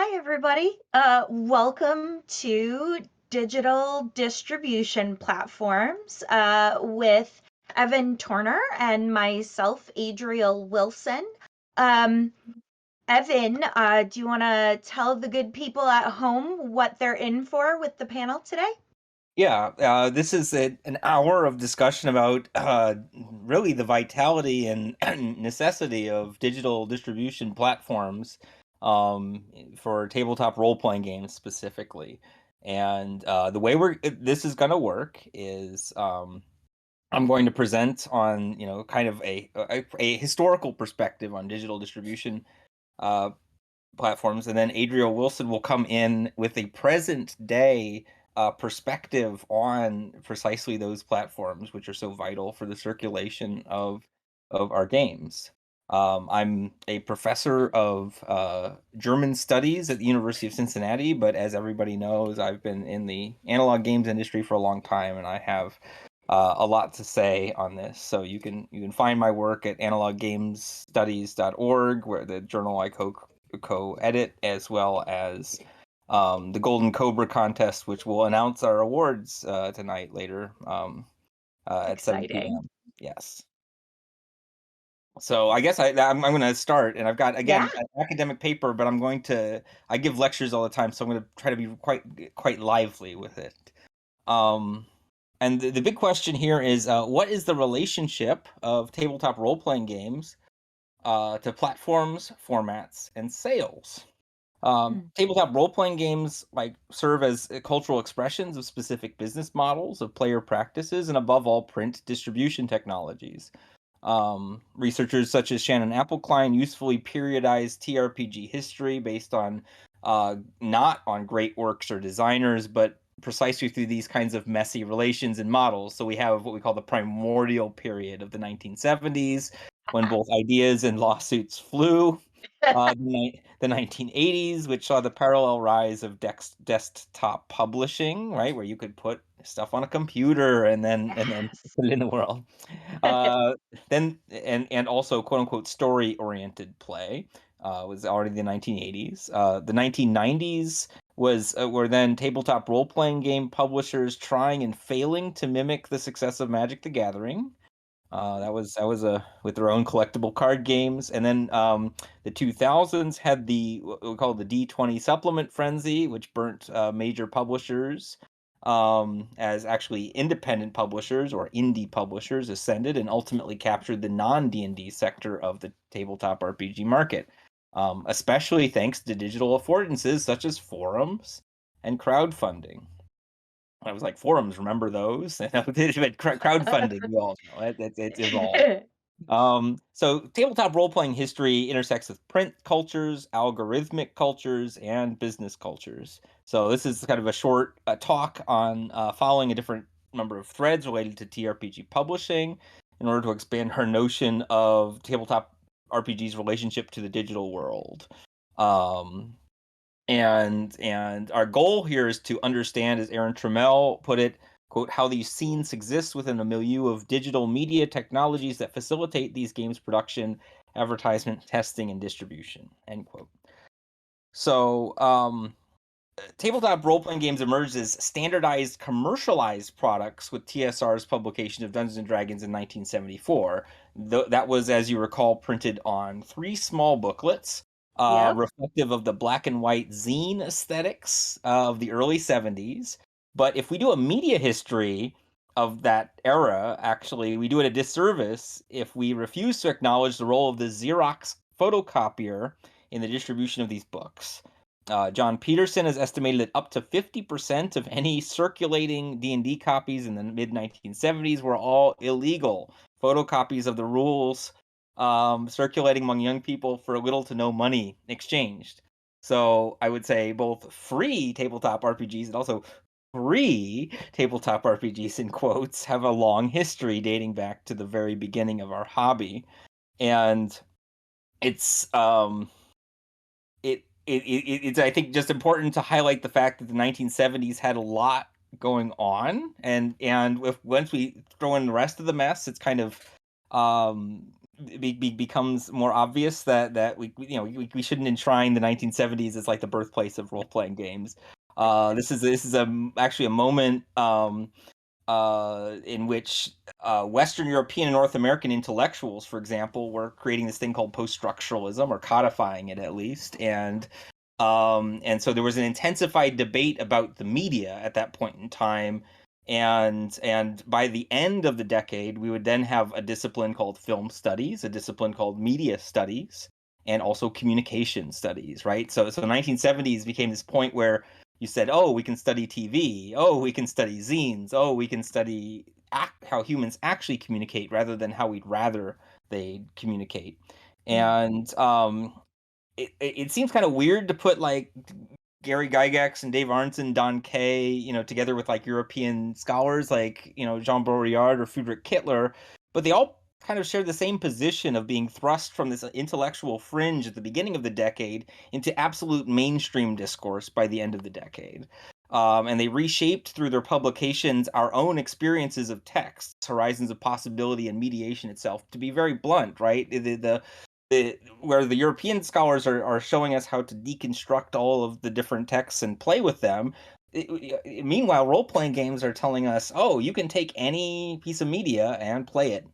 Hi, everybody. Welcome to Digital Distribution Platforms with Evan Turner and myself, Adriel Wilson. Um, Evan, do you want to tell the good people at home what they're in for with the panel today? Yeah, this is an hour of discussion about really the vitality and necessity of digital distribution platforms um, for tabletop role-playing games specifically. And the way this is going to work is I'm going to present on, kind of a historical perspective on digital distribution uh, platforms, and then Adriel Wilson will come in with a present day perspective on precisely those platforms, which are so vital for the circulation of our games. I'm a professor of German studies at the University of Cincinnati, but as everybody knows, I've been in the analog games industry for a long time, and I have a lot to say on this. So you can find my work at analoggamesstudies.org, where the journal I co-edit, as well as the Golden Cobra contest, which will announce our awards tonight later at 7 Exciting. p.m. Yes. So I guess I'm going to start, and I've got Yeah. again an academic paper, but I give lectures all the time, so I'm going to try to be quite lively with it. Um, and the big question here is, what is the relationship of tabletop role-playing games to platforms, formats, and sales? Mm. Tabletop role-playing games serve as cultural expressions of specific business models, of player practices, and above all, print distribution technologies. Researchers such as Shannon Appelkline usefully periodized TRPG history based on not on great works or designers, but precisely through these kinds of messy relations and models. So we have what we call the primordial period of the 1970s, when both ideas and lawsuits flew. The 1980s, which saw the parallel rise of desktop publishing, right, where you could put stuff on a computer and then put it in the world. Uh, then and also quote unquote story oriented play was already the 1980s. The 1990s were then tabletop role playing game publishers trying and failing to mimic the success of Magic the Gathering. That was with their own collectible card games, and then the 2000s had the what we call the D20 supplement frenzy, which burnt major publishers as actually independent publishers or indie publishers ascended and ultimately captured the non D&D sector of the tabletop RPG market, especially thanks to digital affordances such as forums and crowdfunding. I was like, forums, remember those? But crowdfunding, you all know it's evolved. So tabletop role playing history intersects with print cultures, algorithmic cultures, and business cultures. So this is kind of a short talk on following a different number of threads related to TRPG publishing in order to expand her notion of tabletop RPG's relationship to the digital world. Um, and our goal here is to understand, as Aaron Trammell put it, quote, how these scenes exist within a milieu of digital media technologies that facilitate these games production, advertisement, testing, and distribution, end quote. So, tabletop role-playing games emerged as standardized commercialized products with TSR's publication of Dungeons and Dragons in 1974. That was, as you recall, printed on 3 small booklets, Yep. reflective of the black and white zine aesthetics of the early 70s. But if we do a media history of that era, actually, we do it a disservice if we refuse to acknowledge the role of the Xerox photocopier in the distribution of these books. John Peterson has estimated that up to 50% of any circulating D&D copies in the mid 1970s were all illegal photocopies of the rules, circulating among young people for little to no money exchanged. So I would say both free tabletop RPGs and also free tabletop RPGs in quotes have a long history dating back to the very beginning of our hobby, and it's it's, I think, just important to highlight the fact that the 1970s had a lot going on, and once we throw in the rest of the mess, it's kind of becomes more obvious that we shouldn't enshrine the 1970s as like the birthplace of role playing games. This is actually a moment in which Western European and North American intellectuals, for example, were creating this thing called post-structuralism, or codifying it at least, and so there was an intensified debate about the media at that point in time. And by the end of the decade, we would then have a discipline called film studies, a discipline called media studies, and also communication studies, right? So 1970s became this point where you said, oh, we can study TV, oh, we can study zines, oh, we can study how humans actually communicate rather than how we'd rather they communicate. And it seems kind of weird to put like Gary Gygax and Dave Arnson, Don Kay, together with like European scholars like, Jean Baudrillard or Friedrich Kittler, but they all kind of share the same position of being thrust from this intellectual fringe at the beginning of the decade into absolute mainstream discourse by the end of the decade. And they reshaped through their publications our own experiences of texts, horizons of possibility, and mediation itself. To be very blunt, right? Where the European scholars are showing us how to deconstruct all of the different texts and play with them. Meanwhile, role playing games are telling us, oh, you can take any piece of media and play it,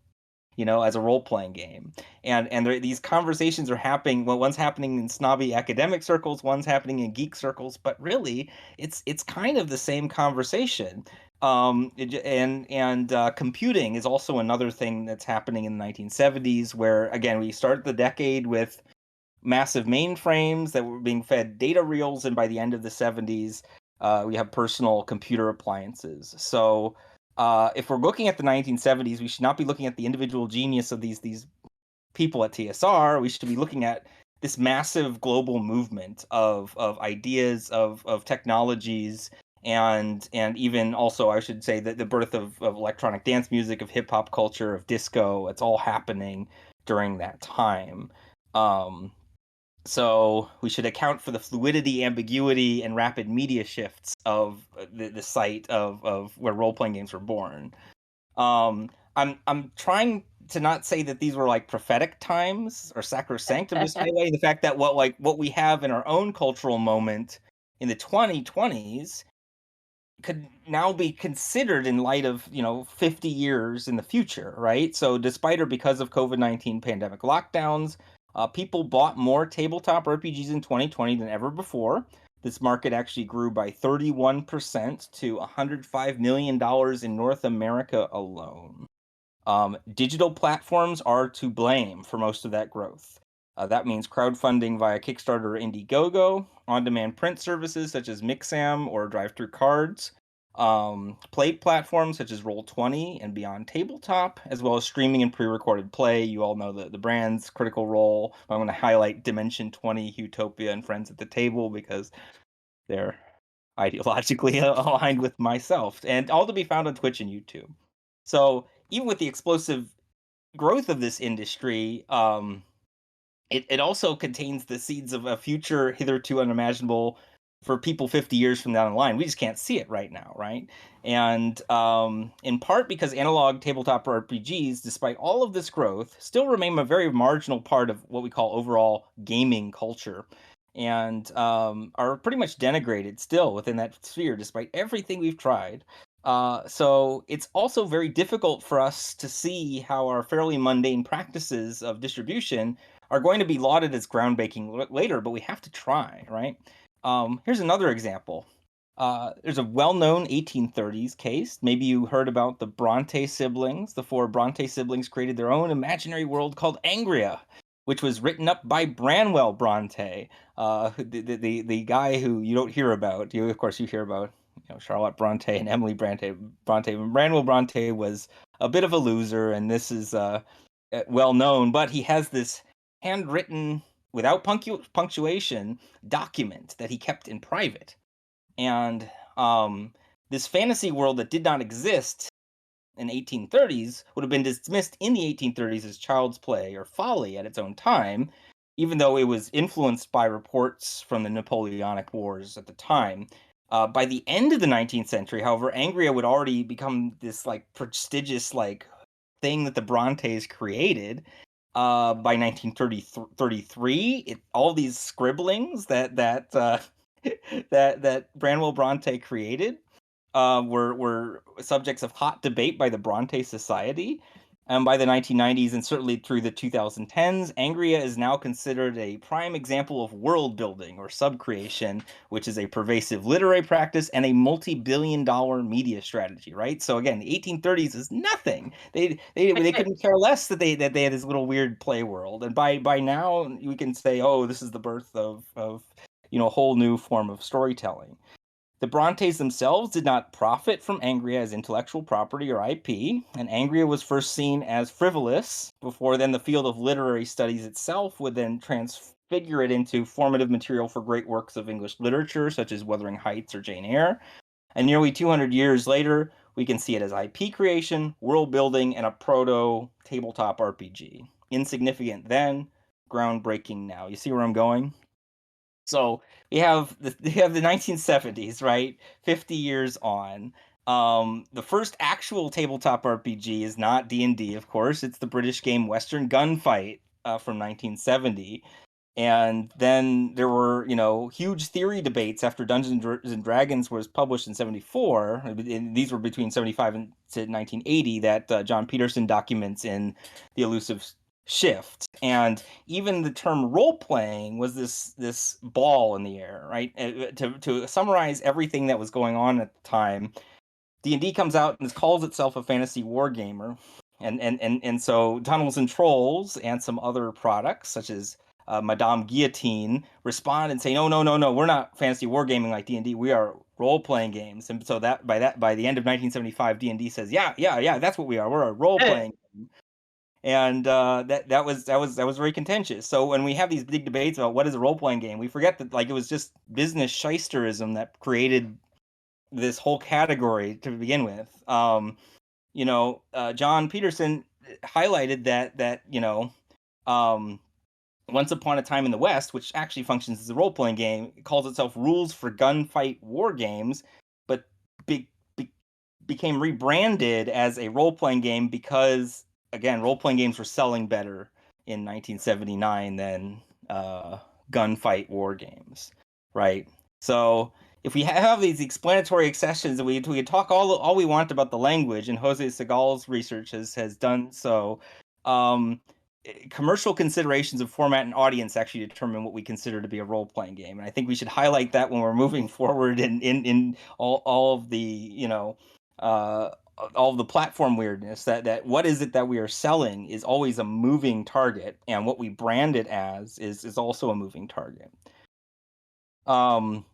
as a role playing game. And these conversations are happening. Well, one's happening in snobby academic circles, one's happening in geek circles, but really, it's kind of the same conversation. Computing is also another thing that's happening in the 1970s, where again we start the decade with massive mainframes that were being fed data reels, and by the end of the 70s, we have personal computer appliances. So if we're looking at the 1970s, we should not be looking at the individual genius of these people at TSR. We should be looking at this massive global movement of ideas, of technologies, and even also, I should say, that the birth of electronic dance music, of hip hop culture, of disco. It's all happening during that time. Um, so we should account for the fluidity, ambiguity, and rapid media shifts of the site of where role playing games were born. I'm trying to not say that these were like prophetic times or sacrosanct. I'm just highlighting the fact that what we have in our own cultural moment in the 2020s could now be considered in light of 50 years in the future, right? So despite or because of COVID-19 pandemic lockdowns, people bought more tabletop RPGs in 2020 than ever before. This market actually grew by 31% to $105 million in North America alone. Digital platforms are to blame for most of that growth. That means crowdfunding via Kickstarter or Indiegogo, on-demand print services such as Mixam or Drive-Thru Cards, play platforms such as Roll20 and Beyond Tabletop, as well as streaming and pre-recorded play. You all know the brands, Critical Role. I'm going to highlight Dimension 20, Utopia, and Friends at the Table because they're ideologically aligned with myself, and all to be found on Twitch and YouTube. So even with the explosive growth of this industry, it also contains the seeds of a future hitherto unimaginable for people 50 years from down the line. We just can't see it right now, right? And in part because analog tabletop RPGs, despite all of this growth, still remain a very marginal part of what we call overall gaming culture, and are pretty much denigrated still within that sphere, despite everything we've tried. So it's also very difficult for us to see how our fairly mundane practices of distribution are going to be lauded as groundbreaking later, but we have to try, right? Here's another example. There's a well-known 1830s case. Maybe you heard about the Bronte siblings. The four Bronte siblings created their own imaginary world called Angria, which was written up by Branwell Bronte, the guy who you don't hear about. Of course, you hear about Charlotte Bronte and Emily Bronte. Branwell Bronte was a bit of a loser, and this is well known. But he has this handwritten, without punctuation, document that he kept in private. And this fantasy world that did not exist in 1830s would have been dismissed in the 1830s as child's play or folly at its own time, even though it was influenced by reports from the Napoleonic Wars at the time. By the end of the 19th century, however, Angria would already become this like prestigious like thing that the Brontes created. By 1933, all these scribblings that Branwell Bronte created were subjects of hot debate by the Bronte Society. By the 1990s and certainly through the 2010s, Angria is now considered a prime example of world building or subcreation, which is a pervasive literary practice and a multi-billion-dollar media strategy. Right. So again, the 1830s is nothing. They couldn't care less that they had this little weird play world, and by now we can say, oh, this is the birth of a whole new form of storytelling. The Brontes themselves did not profit from Angria as intellectual property or IP, and Angria was first seen as frivolous before then the field of literary studies itself would then transfigure it into formative material for great works of English literature, such as Wuthering Heights or Jane Eyre. And nearly 200 years later, we can see it as IP creation, world building, and a proto tabletop RPG. Insignificant then, groundbreaking now. You see where I'm going? So we have the 1970s, right? 50 years on. The first actual tabletop RPG is not D&D, of course. It's the British game Western Gunfight from 1970. And then there were, huge theory debates after Dungeons and Dragons was published in 74. And these were between 75 and to 1980 that John Peterson documents in The Elusive Shift. And even the term role playing was this ball in the air, right? To summarize everything that was going on at the time, D&D comes out and calls itself a fantasy wargamer. And so Tunnels and Trolls and some other products such as Madame Guillotine respond and say, no, no, no, no, we're not fantasy wargaming like D&D. We are role-playing games. And so by the end of 1975, D&D says, yeah, yeah, yeah, that's what we are. We're a role-playing game. And that was very contentious. So when we have these big debates about what is a role-playing game, we forget that it was just business shysterism that created this whole category to begin with. John Peterson highlighted that Once Upon a Time in the West, which actually functions as a role playing game, calls itself Rules for Gunfight War Games, but became rebranded as a role playing game because, again, role playing games were selling better in 1979 than gunfight war games, right? So if we have these explanatory exceptions, we can talk all we want about the language, and Jose Segal's research has done so. Commercial considerations of format and audience actually determine what we consider to be a role-playing game, and I think we should highlight that when we're moving forward in all of the all of the platform weirdness. That what is it that we are selling is always a moving target, and what we brand it as is also a moving target. And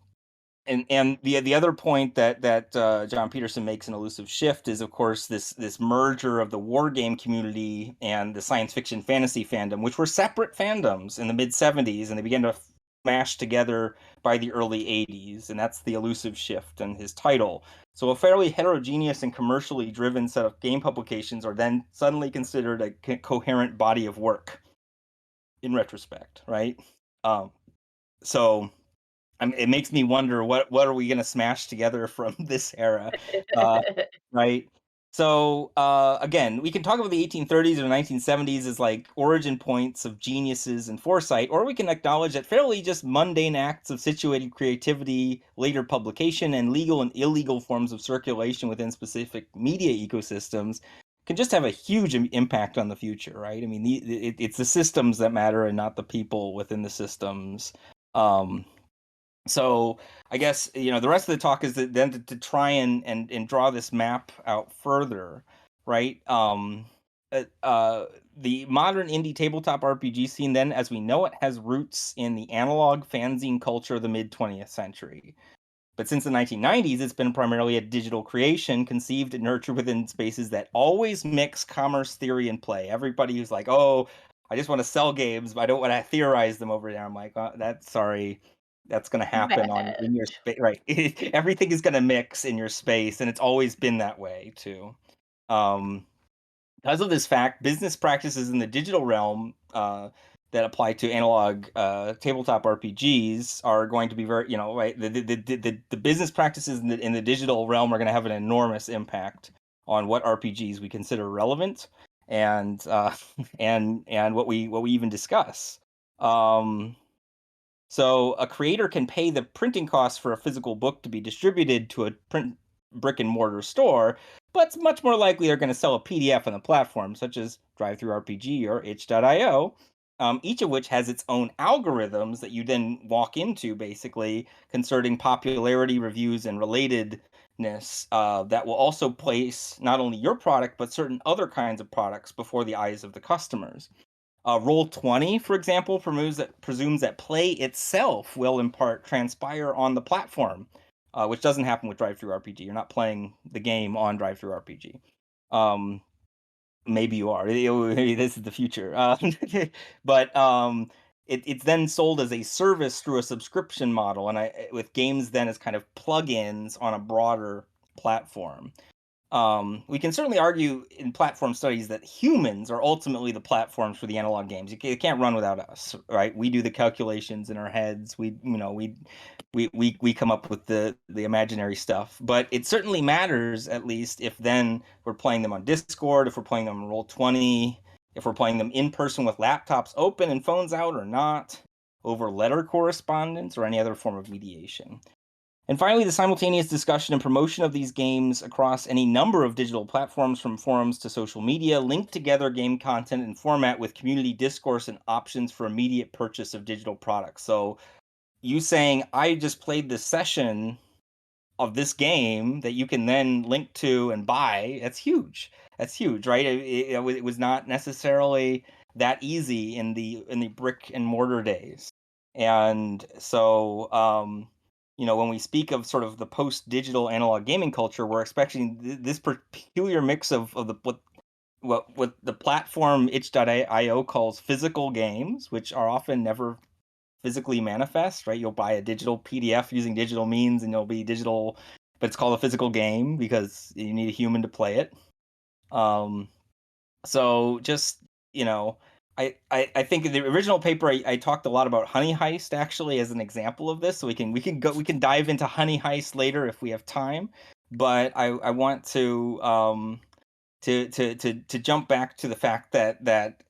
the other point that John Peterson makes in Elusive Shift is, of course, this merger of the war game community and the science fiction fantasy fandom, which were separate fandoms in the mid 70s, and they began to smash together by the early 80s, and that's the Elusive Shift and his title. So a fairly heterogeneous and commercially driven set of game publications are then suddenly considered a coherent body of work in retrospect, right? So it makes me wonder what are we going to smash together from this era, right? So again, we can talk about the 1830s or 1970s as like origin points of geniuses and foresight, or we can acknowledge that fairly just mundane acts of situated creativity, later publication, and legal and illegal forms of circulation within specific media ecosystems can just have a huge impact on the future, right? I mean, it's the systems that matter and not the people within the systems. So I guess the rest of the talk is then to try and draw this map out further, right? The modern indie tabletop RPG scene, then, as we know it, has roots in the analog fanzine culture of the mid 20th century. But since the 1990s, it's been primarily a digital creation conceived and nurtured within spaces that always mix commerce theory and play. Everybody who's like, oh, I just want to sell games, but I don't want to theorize them over there. I'm like, sorry, that's going to happen in your space, right? Everything is going to mix in your space, and it's always been that way too. Because of this fact, business practices in the digital realm that apply to analog tabletop RPGs are going to be very, right? The business practices in the digital realm are going to have an enormous impact on what RPGs we consider relevant and and what we even discuss. Um, so a creator can pay the printing costs for a physical book to be distributed to a print brick and mortar store, but it's much more likely they're going to sell a PDF on the platform, such as DriveThruRPG or itch.io, each of which has its own algorithms that you then walk into, basically, concerning popularity, reviews, and relatedness that will also place not only your product, but certain other kinds of products before the eyes of the customers. Roll 20, for example, presumes that play itself will in part transpire on the platform, which doesn't happen with DriveThruRPG. You're not playing the game on DriveThruRPG. Maybe you are. Maybe this is the future. But it's then sold as a service through a subscription model, and with games then as kind of plugins on a broader platform. We can certainly argue in platform studies that humans are ultimately the platforms for the analog games. You can't run without us, right? We do the calculations in our heads. We come up with the imaginary stuff. But it certainly matters, at least, if then we're playing them on Discord, if we're playing them on Roll20, if we're playing them in person with laptops open and phones out or not, over letter correspondence or any other form of mediation. And finally, the simultaneous discussion and promotion of these games across any number of digital platforms, from forums to social media, link together game content and format with community discourse and options for immediate purchase of digital products. So you saying, I just played this session of this game that you can then link to and buy, that's huge. That's huge, right? It was not necessarily that easy in the brick and mortar days. And so when we speak of sort of the post-digital analog gaming culture, we're expecting this peculiar mix of the what the platform itch.io calls physical games, which are often never physically manifest, right? You'll buy a digital PDF using digital means, and you'll be digital, but it's called a physical game because you need a human to play it. So just I think in the original paper I talked a lot about Honey Heist actually as an example of this. So we can dive into Honey Heist later if we have time. But I want to jump back to the fact that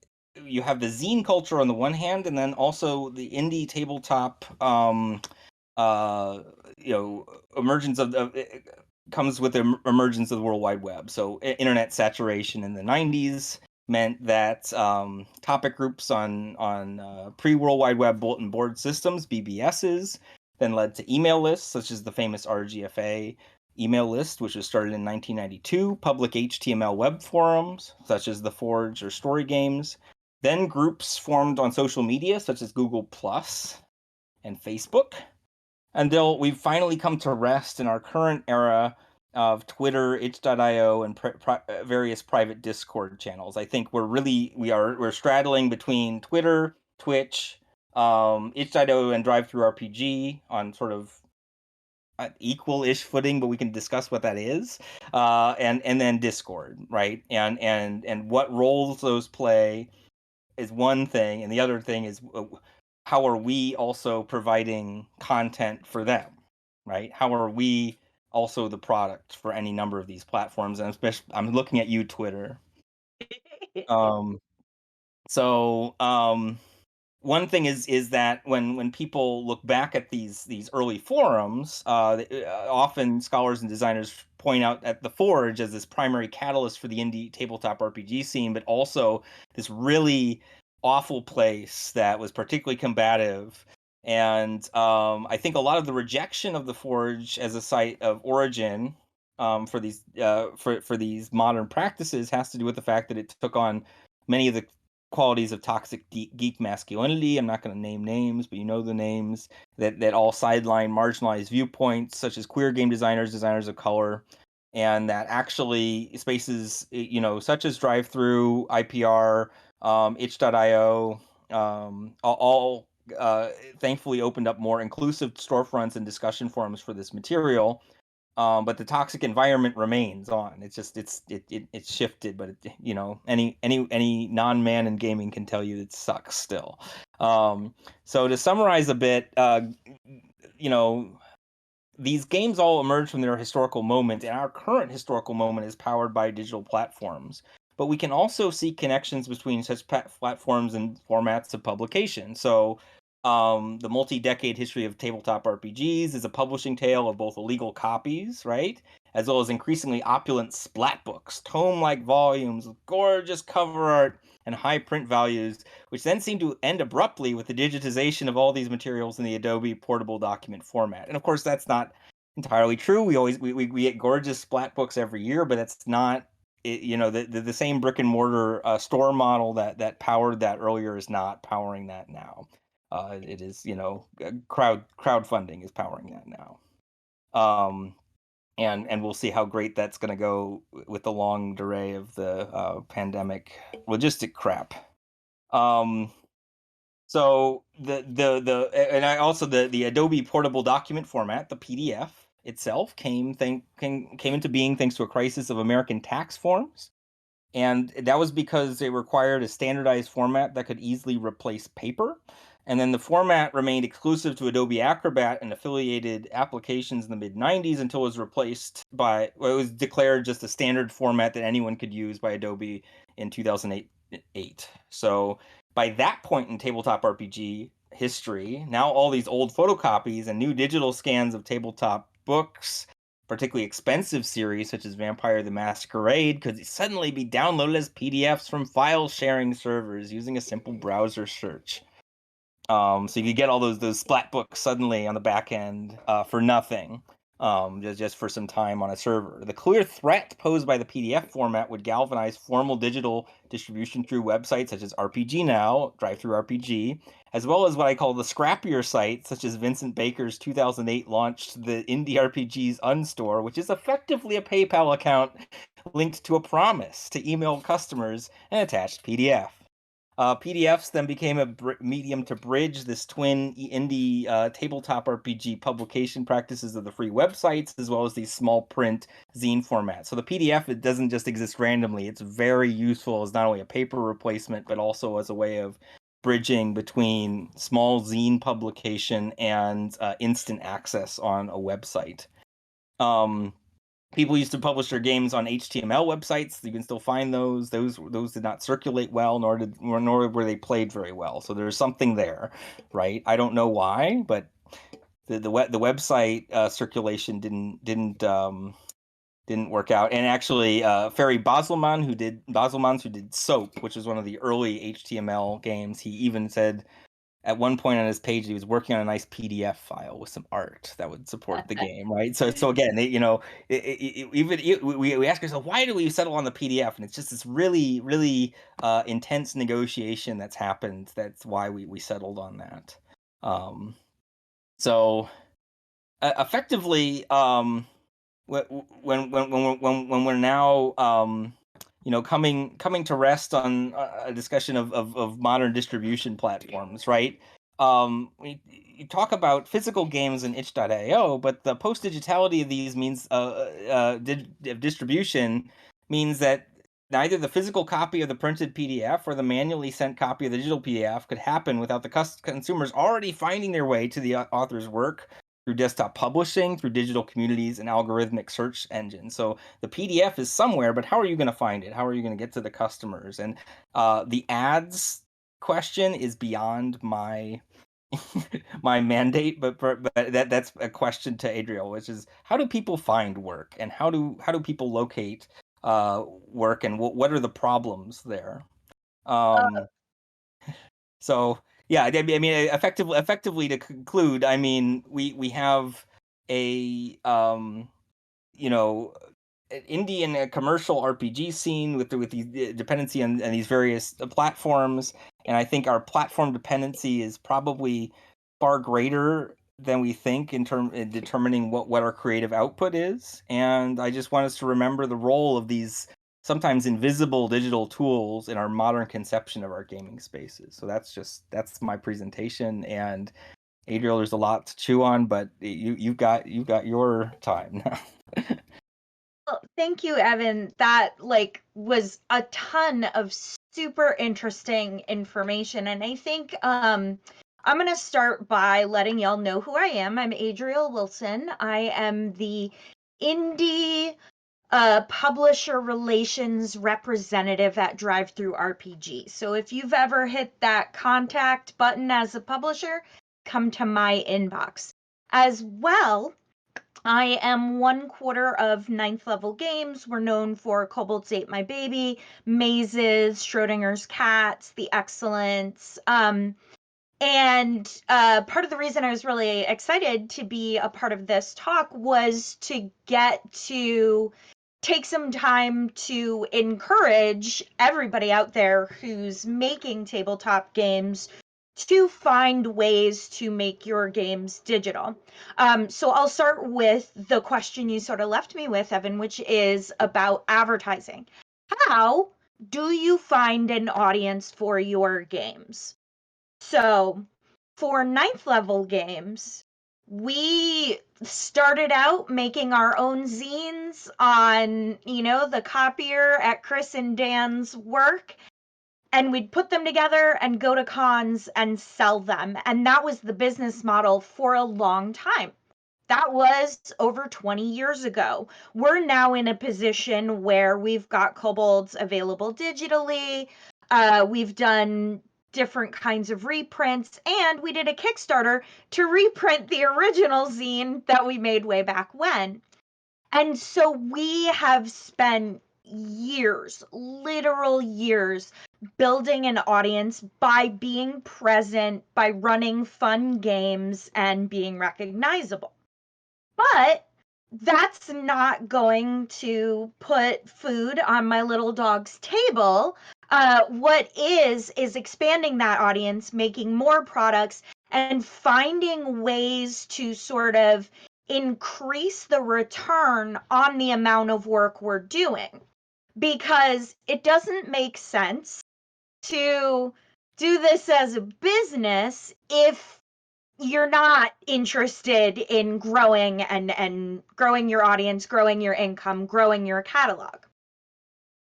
you have the zine culture on the one hand, and then also the indie tabletop uh emergence of comes with the emergence of the World Wide Web. So internet saturation in the 90s meant that topic groups on pre-World Wide Web bulletin board systems, BBSs, then led to email lists, such as the famous RGFA email list, which was started in 1992, public HTML web forums, such as The Forge or Story Games, then groups formed on social media, such as Google Plus and Facebook, until we've finally come to rest in our current era of Twitter, itch.io, and various private Discord channels. I think we're straddling between Twitter, Twitch, itch.io, and DriveThruRPG on sort of equal-ish footing, but we can discuss what that is, and then Discord, right? And what roles those play is one thing, and the other thing is how are we also providing content for them, right? How are we also the product for any number of these platforms? And especially, I'm looking at you, Twitter. Um, so one thing is that when people look back at these early forums, often scholars and designers point out at the Forge as this primary catalyst for the indie tabletop RPG scene, but also this really awful place that was particularly combative. And I think a lot of the rejection of the Forge as a site of origin for these modern practices has to do with the fact that it took on many of the qualities of toxic geek masculinity. I'm not going to name names, but you know the names that all sideline marginalized viewpoints, such as queer game designers, designers of color, and that actually spaces, such as DriveThru, IPR, itch.io, all thankfully opened up more inclusive storefronts and discussion forums for this material. But the toxic environment remains on. It's just it's shifted, but any non-man in gaming can tell you it sucks still. So to summarize a bit, these games all emerge from their historical moment, and our current historical moment is powered by digital platforms. but we can also see connections between such platforms and formats of publication. So, the multi-decade history of tabletop RPGs is a publishing tale of both illegal copies, right, as well as increasingly opulent splat books, tome-like volumes with gorgeous cover art and high print values, which then seem to end abruptly with the digitization of all these materials in the Adobe portable document format. And of course, that's not entirely true. We get gorgeous splat books every year, but that's not the same brick and mortar store model that powered that earlier is not powering that now. It is crowdfunding is powering that now. Um, and we'll see how great that's going to go with the long delay of the pandemic logistic crap. Um, so and I also the Adobe portable document format, the PDF itself came into being thanks to a crisis of American tax forms. And that was because they required a standardized format that could easily replace paper. And then the format remained exclusive to Adobe Acrobat and affiliated applications in the mid 90s until it was replaced by, well, it was declared just a standard format that anyone could use by Adobe in 2008. So by that point in tabletop RPG history, now all these old photocopies and new digital scans of tabletop books, particularly expensive series such as Vampire the Masquerade, could suddenly be downloaded as PDFs from file sharing servers using a simple browser search. So you could get all those splat books suddenly on the back end for nothing, just for some time on a server. The clear threat posed by the PDF format would galvanize formal digital distribution through websites such as RPG Now, DriveThruRPG, as well as what I call the scrappier sites, such as Vincent Baker's 2008 launched the Indie RPGs Unstore, which is effectively a PayPal account linked to a promise to email customers an attached PDF. PDFs then became a medium to bridge this twin indie tabletop RPG publication practices of the free websites, as well as these small print zine formats. So the PDF, it doesn't just exist randomly. It's very useful as not only a paper replacement, but also as a way of bridging between small zine publication and instant access on a website. People used to publish their games on HTML websites. You can still find those. Those did not circulate well, nor were they played very well. So there's something there, right? I don't know why, but the website circulation didn't work out. And actually, Ferry Baselman, who did Soap, which was one of the early HTML games, he even said at one point on his page he was working on a nice PDF file with some art that would support the game, right? So again, we ask ourselves, why do we settle on the PDF? And it's just this really intense negotiation that's happened. That's why we settled on that. So effectively, when we're now coming to rest on a discussion of modern distribution platforms, right? You talk about physical games in itch.io, but the post digitality of these means distribution means that neither the physical copy of the printed PDF or the manually sent copy of the digital PDF could happen without the consumers already finding their way to the author's work through desktop publishing, through digital communities, and algorithmic search engines. So the PDF is somewhere, but how are you going to find it? How are you going to get to the customers? And the ads question is beyond my my mandate, but that's a question to Adriel, which is how do people find work, and how do people locate work, and what are the problems there? So yeah, I mean, effectively to conclude, I mean, we have a you know an Indian commercial RPG scene with the dependency on these various platforms, and I think our platform dependency is probably far greater than we think in determining what our creative output is. And I just want us to remember the role of these sometimes invisible digital tools in our modern conception of our gaming spaces. So that's my presentation. And Adriel, there's a lot to chew on, but you've got your time now. Well, thank you, Evan. That was a ton of super interesting information. And I think I'm going to start by letting y'all know who I am. I'm Adriel Wilson. I am the indie a publisher relations representative at DriveThru RPG. So if you've ever hit that contact button as a publisher, come to my inbox. As well, I am 1/4 of Ninth Level Games. We're known for Kobolds Ate My Baby, Mazes, Schrodinger's Cats, The Excellence. And part of the reason I was really excited to be a part of this talk was to get to take some time to encourage everybody out there who's making tabletop games to find ways to make your games digital. So I'll start with the question you sort of left me with, Evan, which is about advertising. How do you find an audience for your games? So for ninth level games, we started out making our own zines on, the copier at Chris and Dan's work, and we'd put them together and go to cons and sell them. And that was the business model for a long time. That was over 20 years ago. We're now in a position where we've got kobolds available digitally. We've done different kinds of reprints, and we did a Kickstarter to reprint the original zine that we made way back when. And so we have spent years, literal years, building an audience by being present, by running fun games, and being recognizable. But that's not going to put food on my little dog's table. What is expanding that audience, making more products, and finding ways to sort of increase the return on the amount of work we're doing. Because it doesn't make sense to do this as a business if you're not interested in growing and growing your audience, growing your income, growing your catalog.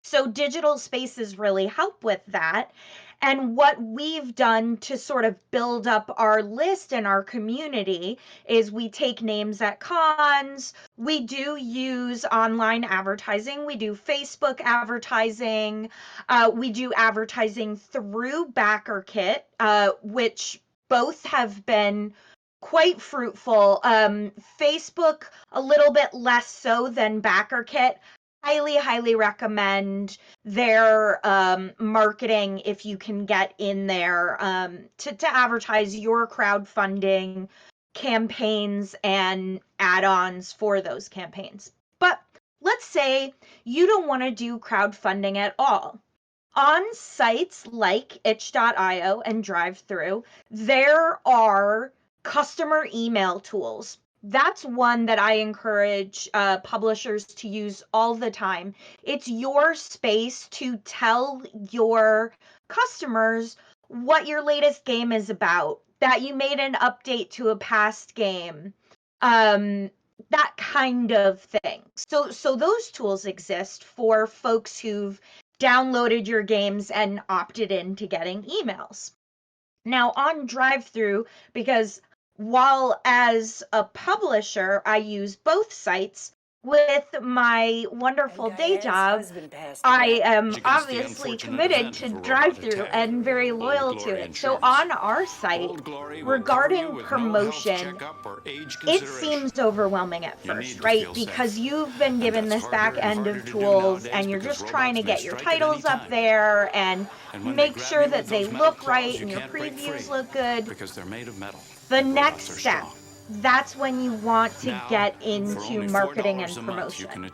So digital spaces really help with that. And what we've done to sort of build up our list and our community is we take names at cons. We do use online advertising. We do Facebook advertising. We do advertising through BackerKit, which both have been quite fruitful. Facebook, a little bit less so than BackerKit. Highly recommend their marketing if you can get in there to advertise your crowdfunding campaigns and add-ons for those campaigns. But let's say you don't want to do crowdfunding at all. On sites like itch.io and DriveThru, there are customer email tools. That's one that I encourage publishers to use all the time. It's your space to tell your customers what your latest game is about, that you made an update to a past game, that kind of thing. So those tools exist for folks who've downloaded your games and opted into getting emails. Now on DriveThru, because while as a publisher, I use both sites, with my wonderful day job, I am obviously committed to DriveThru and very loyal to it. So on our site, regarding promotion, it seems overwhelming at first, right? Because you've been given this back end of tools and you're just trying to get your titles up there and make sure that they look right and your previews look good. The next step, that's when you want to get into marketing and promotion.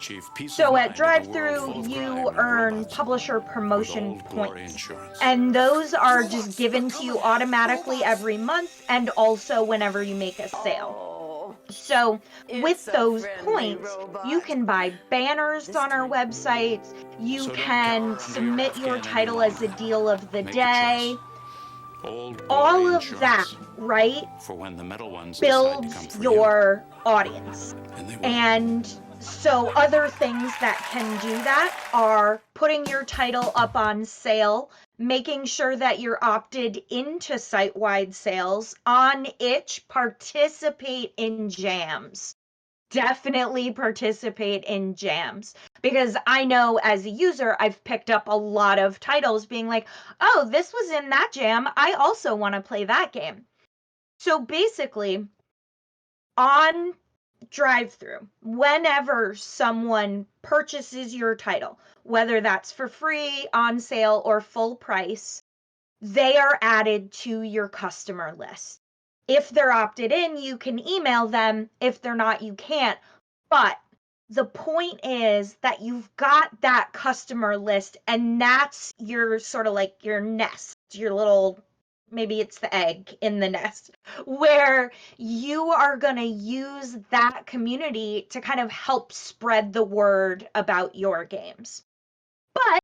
So at DriveThru, you earn publisher promotion points. And those are just given to you automatically every month and also whenever you make a sale. So with those points, you can buy banners on our website. You can submit your title as a deal of the day. All of that, right, builds your audience. And so other things that can do that are putting your title up on sale, making sure that you're opted into site-wide sales. On Itch, participate in jams. definitely participate in jams, because I know as a user, I've picked up a lot of titles being like, oh, this was in that jam. I also want to play that game. So basically, on drive-through, whenever someone purchases your title, whether that's for free, on sale, or full price, they are added to your customer list. If they're opted in, you can email them. If they're not, you can't. But the point is that you've got that customer list, and that's your sort of like your nest, your little, maybe it's the egg in the nest, where you are going to use that community to kind of help spread the word about your games. But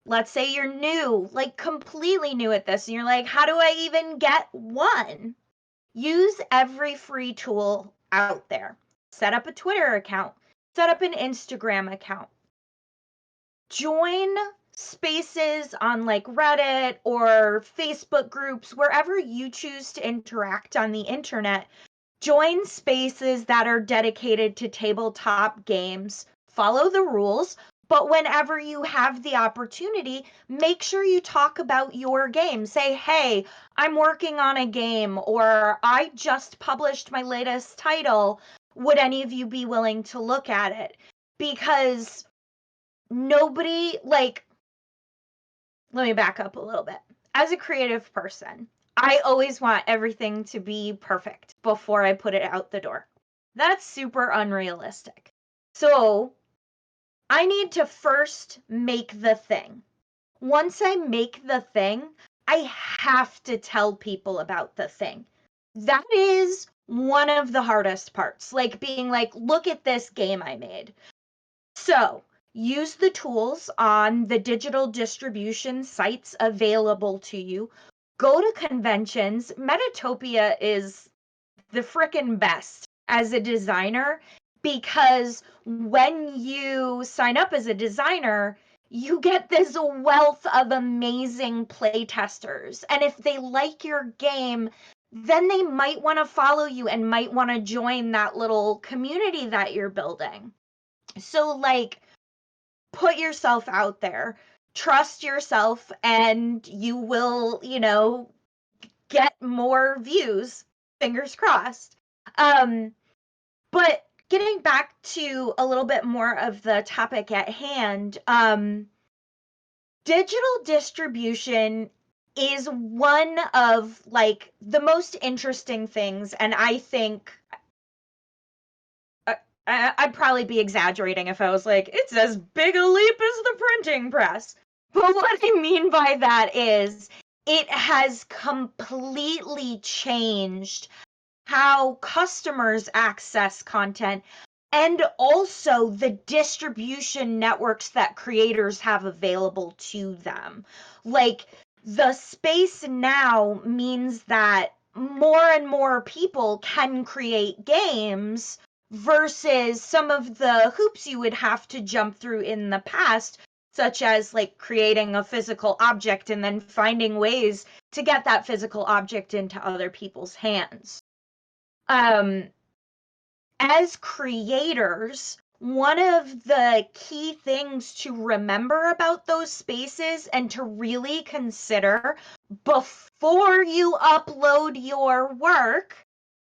let's say you're new, like completely new at this, and you're like, how do I even get one? Use every free tool out there. Set up a Twitter account, set up an Instagram account, join spaces on like Reddit or Facebook groups, wherever you choose to interact on the internet. Join spaces that are dedicated to tabletop games. Follow the rules, but whenever you have the opportunity, make sure you talk about your game. Say, hey, I'm working on a game, or I just published my latest title. Would any of you be willing to look at it? Because nobody, like, let me back up a little bit. As a creative person, I always want everything to be perfect before I put it out the door. That's super unrealistic. So I need to first make the thing. Once I make the thing, I have to tell people about the thing. That is one of the hardest parts, like being like, look at this game I made. So use the tools on the digital distribution sites available to you. Go to conventions. Metatopia is the frickin' best as a designer, because when you sign up as a designer, you get this wealth of amazing play testers. And if they like your game, then they might want to follow you and might want to join that little community that you're building. So, like, put yourself out there, trust yourself, and you will, get more views. Fingers crossed. Um, but getting back to a little bit more of the topic at hand, digital distribution is one of like the most interesting things, and I think I'd probably be exaggerating if I was like, it's as big a leap as the printing press. But what I mean by that is it has completely changed how customers access content, and also the distribution networks that creators have available to them. Like, the space now means that more and more people can create games versus some of the hoops you would have to jump through in the past, such as like creating a physical object and then finding ways to get that physical object into other people's hands. Um, as creators, one of the key things to remember about those spaces and to really consider before you upload your work,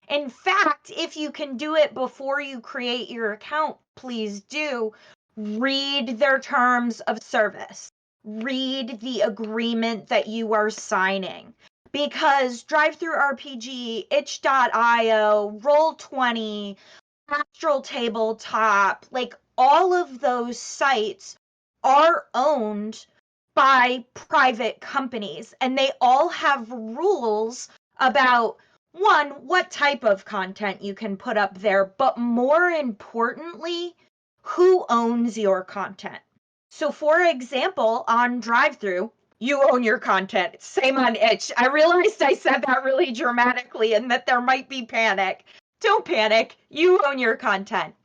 in fact, if you can do it before you create your account, please do, read their terms of service. Read the agreement that you are signing. Because DriveThruRPG, itch.io, Roll20, Astral Tabletop, like all of those sites are owned by private companies, and they all have rules about, one, what type of content you can put up there, but more importantly, who owns your content. So for example, on drive-through, you own your content. Same on itch. I realized I said that really dramatically and that there might be panic. Don't panic. You own your content.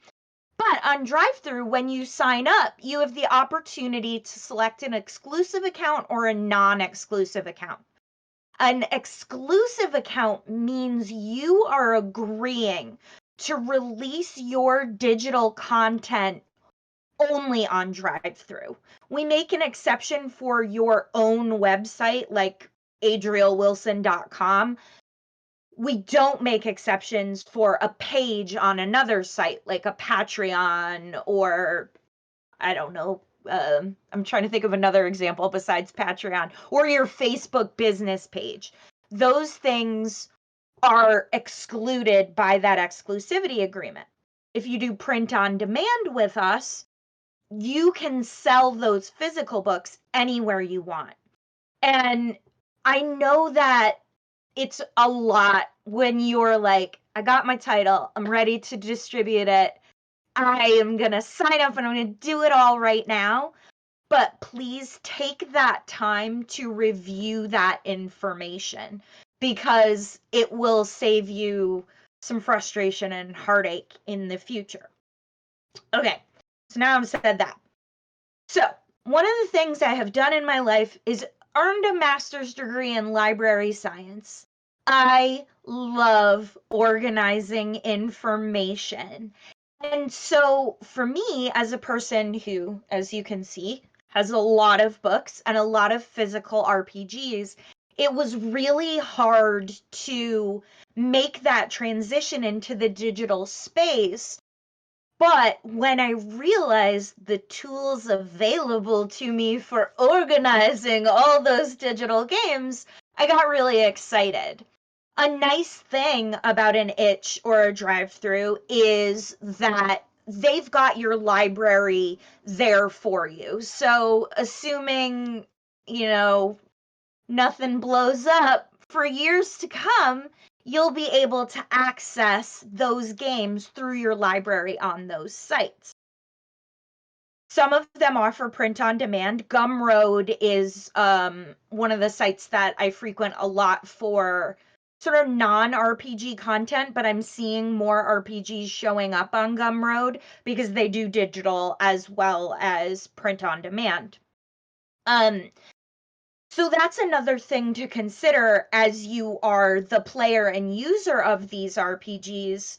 But on drive-through, when you sign up, you have the opportunity to select an exclusive account or a non-exclusive account. An exclusive account means you are agreeing to release your digital content only on drive-through. We make an exception for your own website, like adrielwilson.com. We don't make exceptions for a page on another site, like a Patreon, or I don't know. I'm trying to think of another example besides Patreon, or your Facebook business page. Those things are excluded by that exclusivity agreement. If you do print on demand with us, you can sell those physical books anywhere you want. And I know that it's a lot when you're like, I got my title, I'm ready to distribute it. I am going to sign up and I'm going to do it all right now. But please take that time to review that information, because it will save you some frustration and heartache in the future. Okay, so now I've said that. So, one of the things I have done in my life is earned a master's degree in library science. I love organizing information. And so, for me, as a person who, as you can see, has a lot of books and a lot of physical RPGs, it was really hard to make that transition into the digital space. But when I realized the tools available to me for organizing all those digital games, I got really excited. A nice thing about an itch or a drive-through is that they've got your library there for you. So assuming, you know, nothing blows up for years to come, you'll be able to access those games through your library on those sites. Some of them offer print on demand. Gumroad is one of the sites that I frequent a lot for sort of non-RPG content, but I'm seeing more RPGs showing up on Gumroad because they do digital as well as print on demand. So that's another thing to consider as you are the player and user of these RPGs.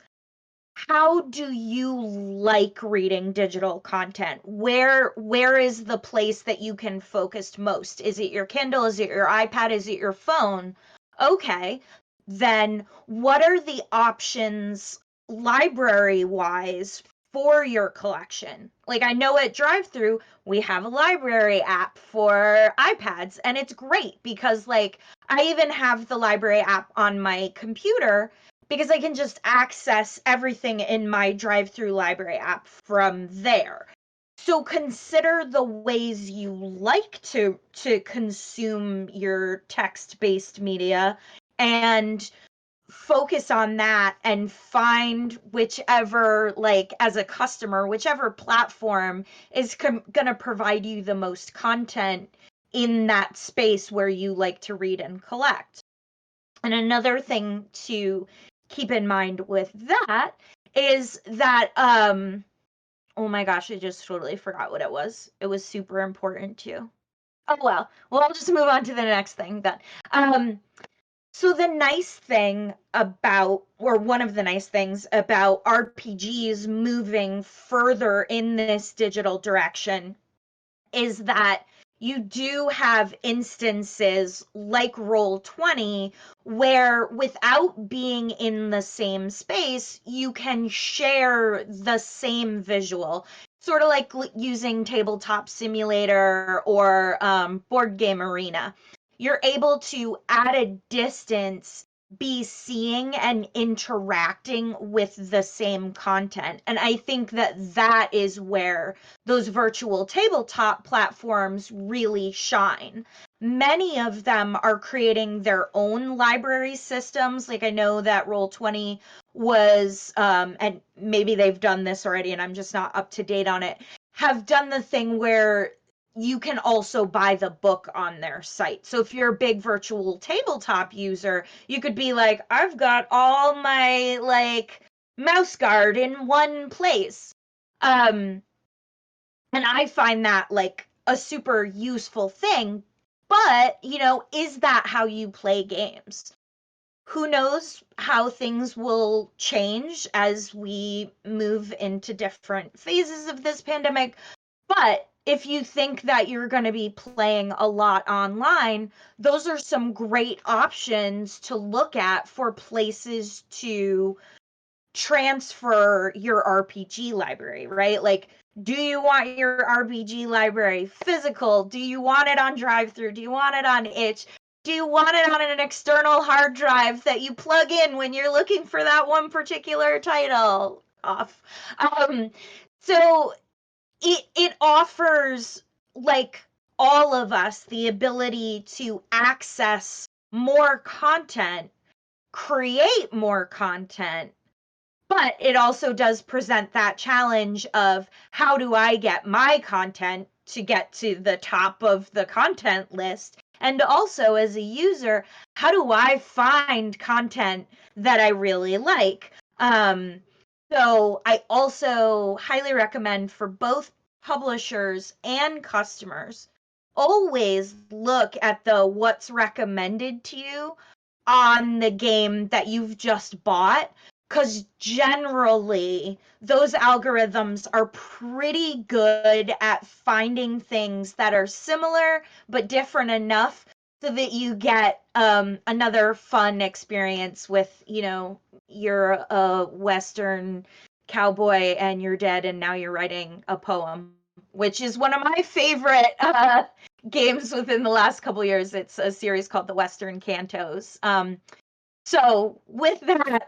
How do you like reading digital content? Where is the place that you can focus most? Is it your Kindle? Is it your iPad? Is it your phone? Okay, then what are the options library-wise for your collection? Like, I know at drive-through we have a library app for iPads, and it's great because, like, I even have the library app on my computer because I can just access everything in my drive-through library app from there. So consider the ways you like to consume your text-based media and focus on that and find whichever, like, as a customer, whichever platform is going to provide you the most content in that space where you like to read and collect. And another thing to keep in mind with that is that oh my gosh, I just totally forgot what it was. It was super important too. Oh well, I'll just move on to the next thing then. So the nice thing about, or one of the nice things about RPGs moving further in this digital direction is that you do have instances like Roll20 where, without being in the same space, you can share the same visual. Sort of like using Tabletop Simulator or Board Game Arena. You're able to, at a distance, be seeing and interacting with the same content. And I think that that is where those virtual tabletop platforms really shine. Many of them are creating their own library systems. Like, I know that Roll20 was, and maybe they've done this already and I'm just not up to date on it, have done the thing where you can also buy the book on their site. So if you're a big virtual tabletop user, you could be like, I've got all my, like, mouse guard in one place. And I find that, like, a super useful thing. But, is that how you play games? who knows how things will change as we move into different phases of this pandemic. But if you think that you're going to be playing a lot online, those are some great options to look at for places to transfer your RPG library, right? Like, do you want your RPG library physical? Do you want it on drive through? Do you want it on itch? Do you want it on an external hard drive that you plug in when you're looking for that one particular title? Off. So it offers, like, all of us the ability to access more content, create more content, but it also does present that challenge of, how do I get my content to get to the top of the content list? And also, as a user, how do I find content that I really like? So I also highly recommend, for both publishers and customers, always look at the what's recommended to you on the game that you've just bought, because generally those algorithms are pretty good at finding things that are similar but different enough so that you get another fun experience with, you're a Western cowboy and you're dead and now you're writing a poem, which is one of my favorite games within the last couple years. It's a series called the Western Cantos. So with that,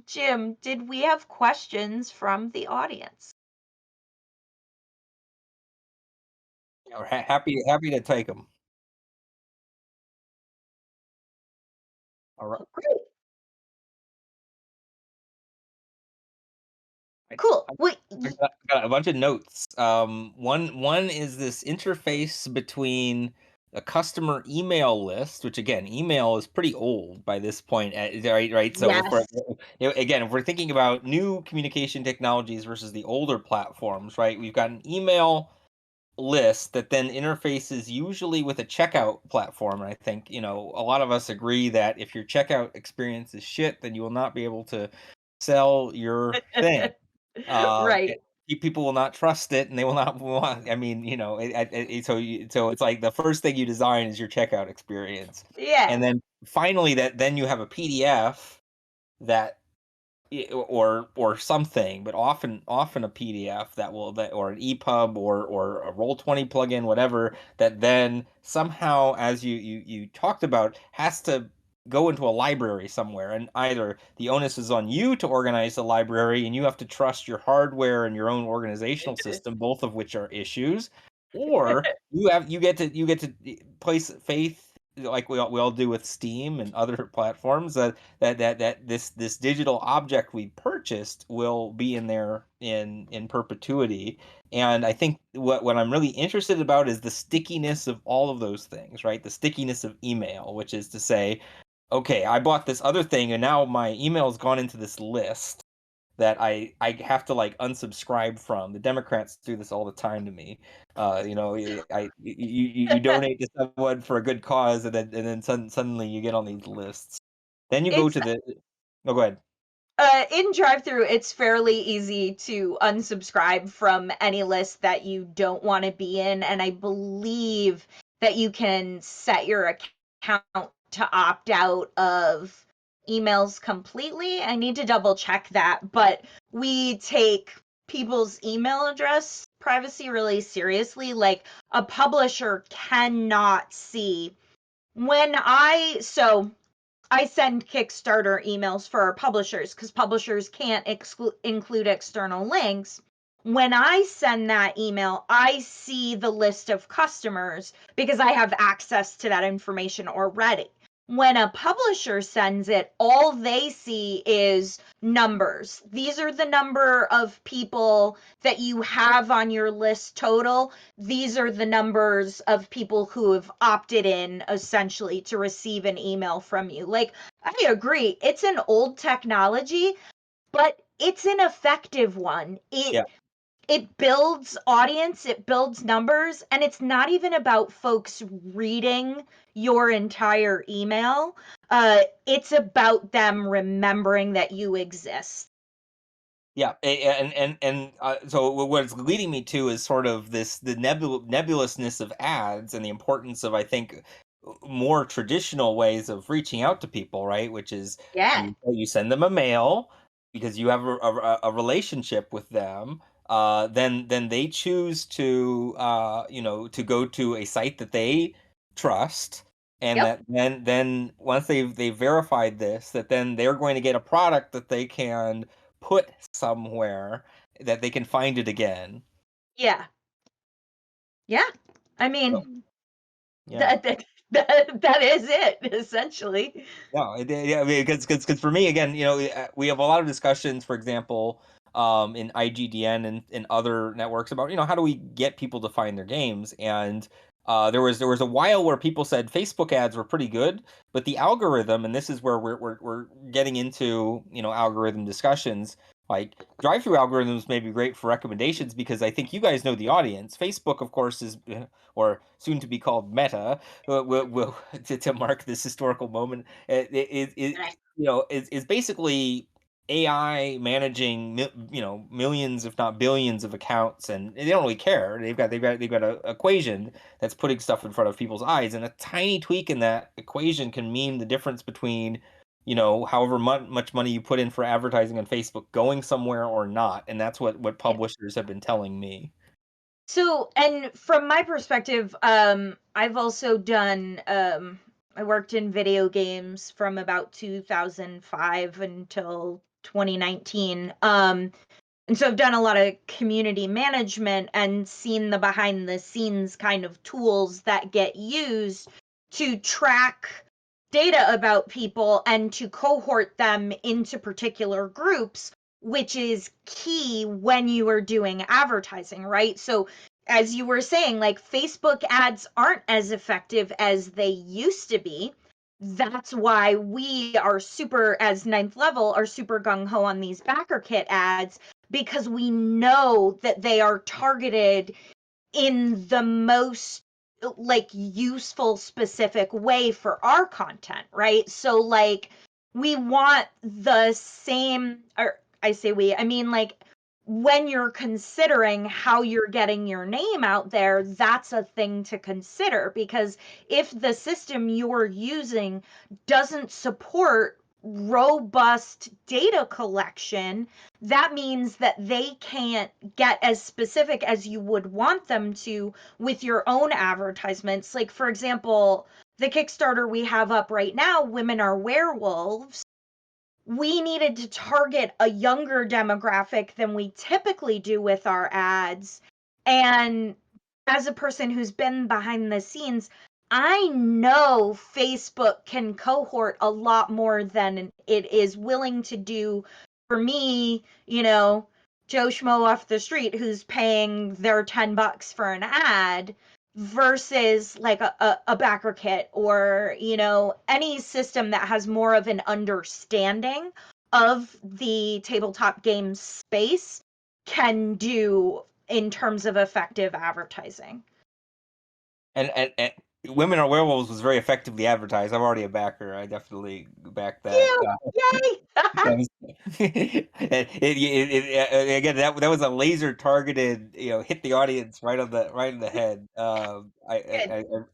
Jim, did we have questions from the audience? We're happy to take them. All right. Oh, great. I, Cool. I Wait, got a bunch of notes. One is this interface between a customer email list, which again, email is pretty old by this point, right? Right. So yes. if we're thinking about new communication technologies versus the older platforms, right? We've got an email list that then interfaces usually with a checkout platform. And I think, a lot of us agree that if your checkout experience is shit, then you will not be able to sell your thing. Right. People will not trust it, and they will not want. I mean, so it's like the first thing you design is your checkout experience, Yeah. and then finally then you have a PDF that or something, but often a PDF or an EPUB or a Roll20 plugin, whatever, that then somehow, as you talked about, has to go into a library somewhere, and either the onus is on you to organize the library and you have to trust your hardware and your own organizational system, both of which are issues, or you get to place faith, like we all do with Steam and other platforms, that this digital object we purchased will be in there in perpetuity. And I think what I'm really interested about is the stickiness of all of those things, right? The stickiness of email, which is to say, okay, I bought this other thing and now my email's gone into this list that I have to like unsubscribe from. The Democrats do this all the time to me. You donate to someone for a good cause, and then suddenly you get on these lists. Then you go It's to the. No, go ahead. in drive through, it's fairly easy to unsubscribe from any list that you don't want to be in, and I believe that you can set your account to opt out of emails completely. I need to double check that, but we take people's email address privacy really seriously. Like, a publisher cannot see when I send Kickstarter emails for our publishers because publishers can't include external links. When I send that email, I see the list of customers because I have access to that information already. When a publisher sends it, all they see is numbers. These are the number of people that you have on your list total. These are the numbers of people who have opted in, essentially, to receive an email from you. Like, I agree, it's an old technology, but it's an effective one. Yeah. it builds audience, it builds numbers, and it's not even about folks reading your entire email. It's about them remembering that you exist. Yeah, so what it's leading me to is sort of the nebulousness of ads and the importance of, I think, more traditional ways of reaching out to people, right? Which is Yeah. you send them a mail because you have a relationship with them. Then they choose to to go to a site that they trust, and Yep. that then once they've verified this, that then they're going to get a product that they can put somewhere that they can find it again. Yeah. Yeah. I So, mean, yeah. that is it essentially. No, yeah, I mean, because for me, again, we have a lot of discussions, for example, in IGDN and other networks about, how do we get people to find their games? And there was a while where people said Facebook ads were pretty good, but the algorithm, and this is where we're getting into, algorithm discussions. Like, drive-through algorithms may be great for recommendations because I think you guys know the audience. Facebook, of course, is or soon to be called Meta, to mark this historical moment. Is basically AI managing millions, if not billions, of accounts, and they don't really care. They've got a equation that's putting stuff in front of people's eyes, and a tiny tweak in that equation can mean the difference between however much money you put in for advertising on Facebook going somewhere or not, and that's what Yeah. publishers have been telling me. So, and from my perspective, I've also done, I worked in video games from about 2005 until 2019. And so I've done a lot of community management and seen the behind the scenes kind of tools that get used to track data about people and to cohort them into particular groups, which is key when you are doing advertising, right? So, as you were saying, like Facebook ads aren't as effective as they used to be. That's why we are super, as ninth level, are super gung ho on these backer kit ads, because we know that they are targeted in the most like useful specific way for our content, right? So like we want the same, or I say we, I mean like when you're considering how you're getting your name out there, that's a thing to consider, because if the system you're using doesn't support robust data collection, that means that they can't get as specific as you would want them to with your own advertisements. Like, for example, the Kickstarter we have up right now, Women Are Werewolves, we needed to target a younger demographic than we typically do with our ads. And as a person who's been behind the scenes, I know Facebook can cohort a lot more than it is willing to do for me, Joe Schmo off the street who's paying their $10 for an ad versus like a backer kit, or any system that has more of an understanding of the tabletop game space can do in terms of effective advertising. And Women Are Werewolves was very effectively advertised. I'm already a backer. I definitely back that. You yay. That was again, that was a laser targeted, hit the audience right in the head. Good.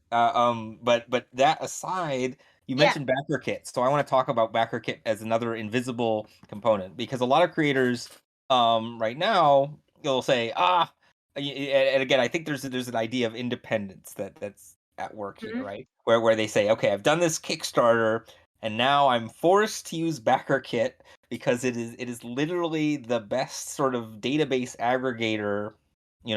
But that aside, you Yeah. mentioned backer kits, so I want to talk about backer kit as another invisible component, because a lot of creators right now, you'll say, and again, I think there's an idea of independence that's at work here, Mhm. right? Where they say, okay, I've done this Kickstarter, and now I'm forced to use BackerKit because it is literally the best sort of database aggregator,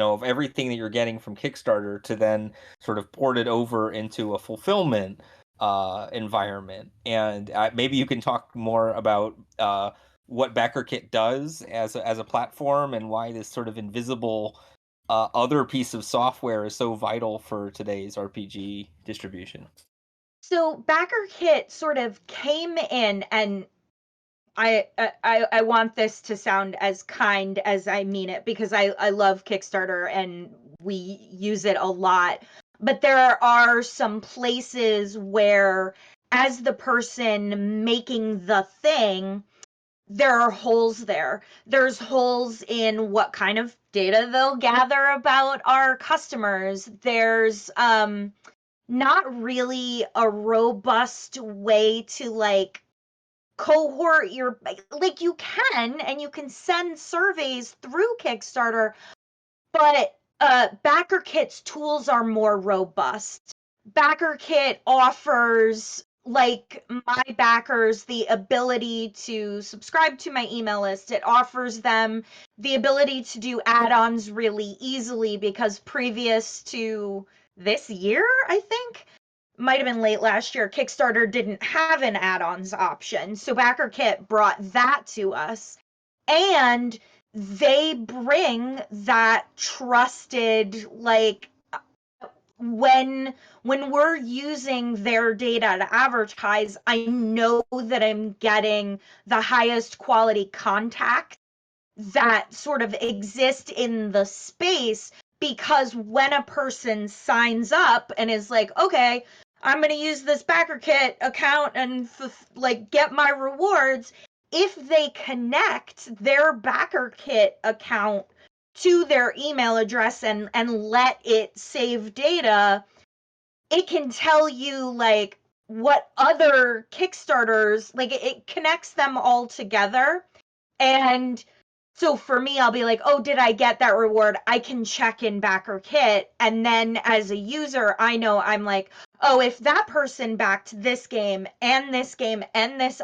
of everything that you're getting from Kickstarter, to then sort of port it over into a fulfillment environment. And maybe you can talk more about what BackerKit does as a platform, and why this sort of invisible other piece of software is so vital for today's RPG distribution. So BackerKit sort of came in and I want this to sound as kind as I mean it, because I love Kickstarter and we use it a lot. But there are some places where, as the person making the thing, there are holes there. There's holes in what kind of data they'll gather about our customers. There's not really a robust way to like cohort your, like, you can, and you can send surveys through Kickstarter, but BackerKit's tools are more robust. BackerKit offers like my backers the ability to subscribe to my email list. It offers them the ability to do add-ons really easily, because previous to this year, I think, might have been late last year, Kickstarter didn't have an add-ons option. So BackerKit brought that to us. And they bring that trusted, like, when we're using their data to advertise, I know that I'm getting the highest quality contact that sort of exist in the space, because when a person signs up and is like, okay, I'm going to use this BackerKit account and like get my rewards, if they connect their BackerKit account to their email address and let it save data, it can tell you like what other Kickstarters, like it connects them all together. And so for me, I'll be like, oh, did I get that reward? I can check in BackerKit. And then as a user, I know, I'm like, oh, if that person backed this game and this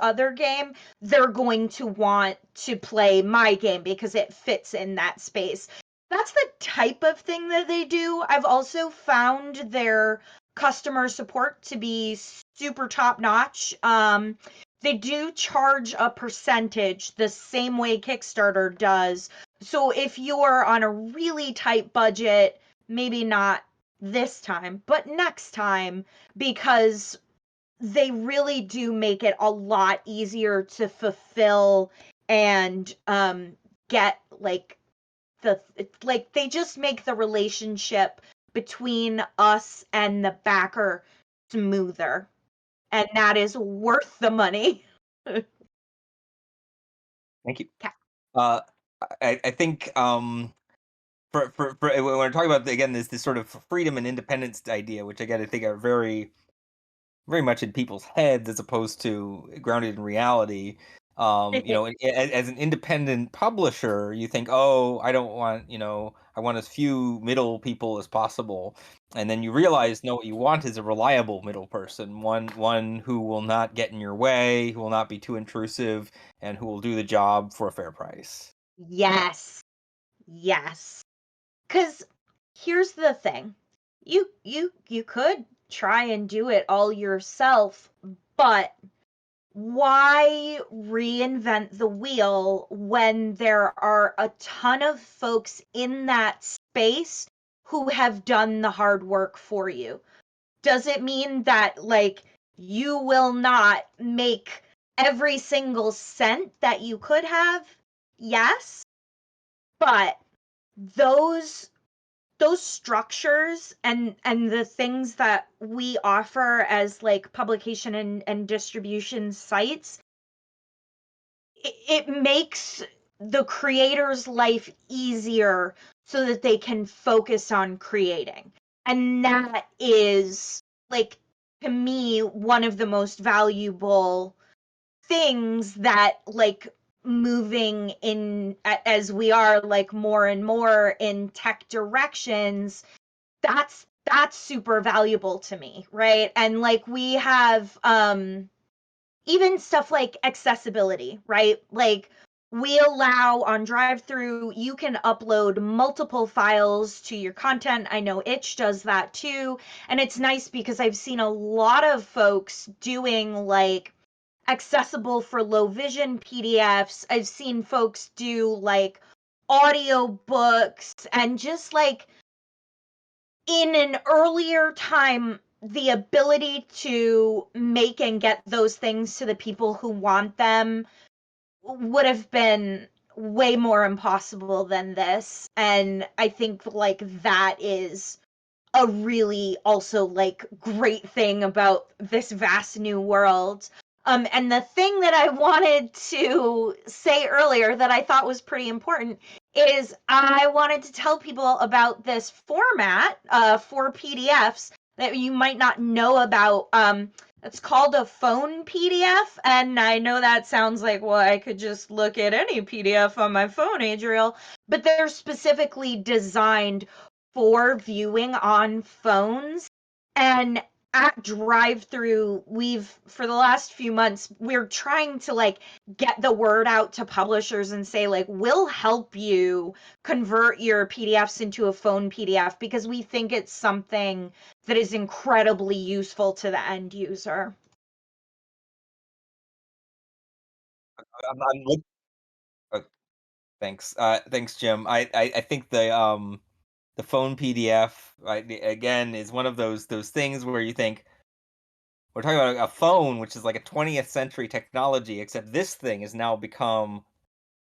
other game, they're going to want to play my game because it fits in that space. That's the type of thing that they do. I've also found their customer support to be super top notch. They do charge a percentage the same way Kickstarter does. So if you're on a really tight budget, maybe not this time, but next time, because they really do make it a lot easier to fulfill and get like they just make the relationship between us and the backer smoother, and that is worth the money. Thank you. Uh, I think for when we're talking about again this sort of freedom and independence idea, which again I think are very much in people's heads as opposed to grounded in reality. As an independent publisher, you think, oh, I don't want, I want as few middle people as possible. And then you realize, no, what you want is a reliable middle person, one who will not get in your way, who will not be too intrusive, and who will do the job for a fair price. Yes. Yes. Cuz here's the thing. You could try and do it all yourself, but why reinvent the wheel when there are a ton of folks in that space who have done the hard work for you? Does it mean that like you will not make every single cent that you could have? Yes, but those those structures and the things that we offer as like publication and distribution sites, it makes the creator's life easier so that they can focus on creating. And that is like, to me, one of the most valuable things that like moving in as we are like more and more in tech directions, that's super valuable to me, right? And like we have even stuff like accessibility, right? Like we allow on drive-through, you can upload multiple files to your content. I know Itch does that too. And it's nice because I've seen a lot of folks doing like accessible for low vision PDFs. I've seen folks do like audio books, and just like in an earlier time, the ability to make and get those things to the people who want them would have been way more impossible than this. And I think like that is a really also like great thing about this vast new world. And the thing that I wanted to say earlier that I thought was pretty important is I wanted to tell people about this format for PDFs that you might not know about. It's called a phone PDF, and I know that sounds like, well, I could just look at any PDF on my phone, Adriel, but they're specifically designed for viewing on phones. And at drive through, we've for the last few months, we're trying to like get the word out to publishers and say like, we'll help you convert your PDFs into a phone PDF because we think it's something that is incredibly useful to the end user. I'm uh, thanks. Thanks, Jim. I think the phone PDF again is one of those things where you think we're talking about a phone, which is like a 20th century technology, except this thing has now become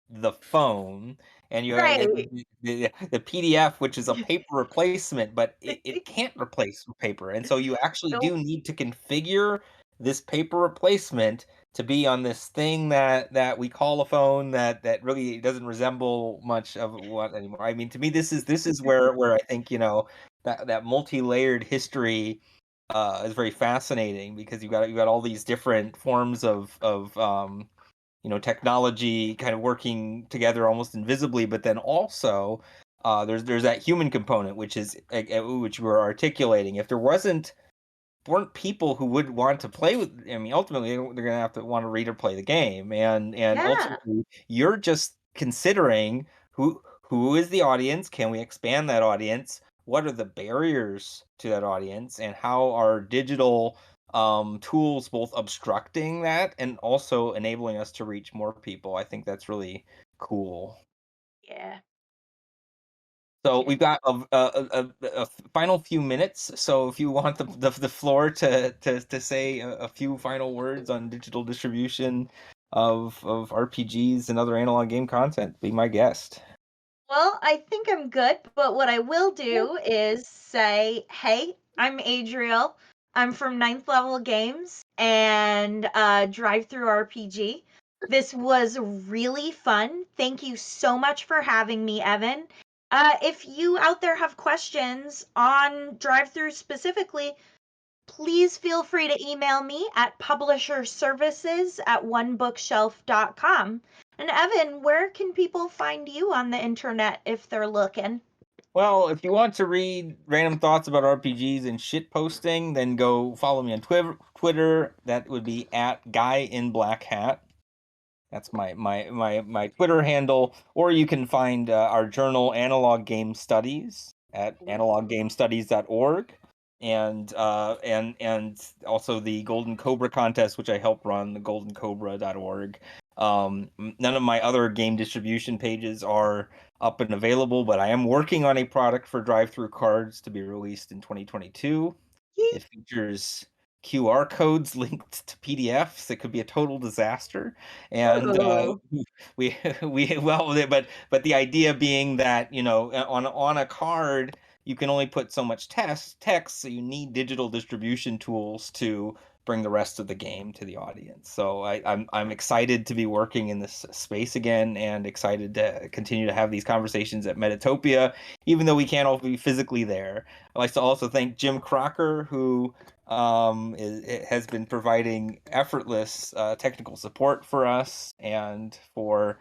the phone, and you Right. the PDF, which is a paper replacement, but it can't replace paper, and so you actually do Nope. need to configure this paper replacement to be on this thing that we call a phone that really doesn't resemble much of what anymore. I mean, to me, this is where I think, that multi-layered history is very fascinating because you got all these different forms of technology kind of working together almost invisibly, but then also there's that human component, which is which we're articulating. If there weren't people who would want to play with, I mean, ultimately they're going to have to want to read or play the game, and Yeah. ultimately you're just considering who is the audience, can we expand that audience, what are the barriers to that audience, and how are digital tools both obstructing that and also enabling us to reach more people. I think that's really cool. Yeah. So we've got a final few minutes. So if you want the floor to say a few final words on digital distribution of RPGs and other analog game content, be my guest. Well, I think I'm good, but what I will Yeah. do is say, hey, I'm Adriel. I'm from Ninth Level Games and Drive Through RPG. This was really fun. Thank you so much for having me, Evan. If you out there have questions on Drive Through specifically, please feel free to email me at publisherservices@onebookshelf.com. And Evan, where can people find you on the internet if they're looking? Well, if you want to read random thoughts about RPGs and shit posting, then go follow me on Twitter. That would be at Guy in Black Hat. That's my Twitter handle, or you can find our journal Analog Game Studies at analoggamestudies.org, and also the Golden Cobra contest, which I help run, the goldencobra.org. None of my other game distribution pages are up and available, but I am working on a product for drive-through cards to be released in 2022. It features QR codes linked to PDFs. It could be a total disaster, and Ooh. we but the idea being that on a card you can only put so much text, so you need digital distribution tools to bring the rest of the game to the audience. So I'm excited to be working in this space again, and excited to continue to have these conversations at Metatopia, even though we can't all be physically there. I'd like to also thank Jim Crocker, who has been providing effortless technical support for us, and for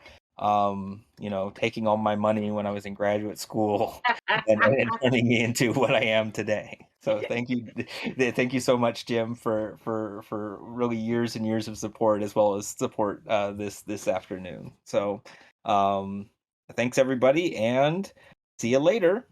taking all my money when I was in graduate school and turning me into what I am today. So thank you so much, Jim, for really years and years of support, as well as support this afternoon. So thanks everybody, and see you later.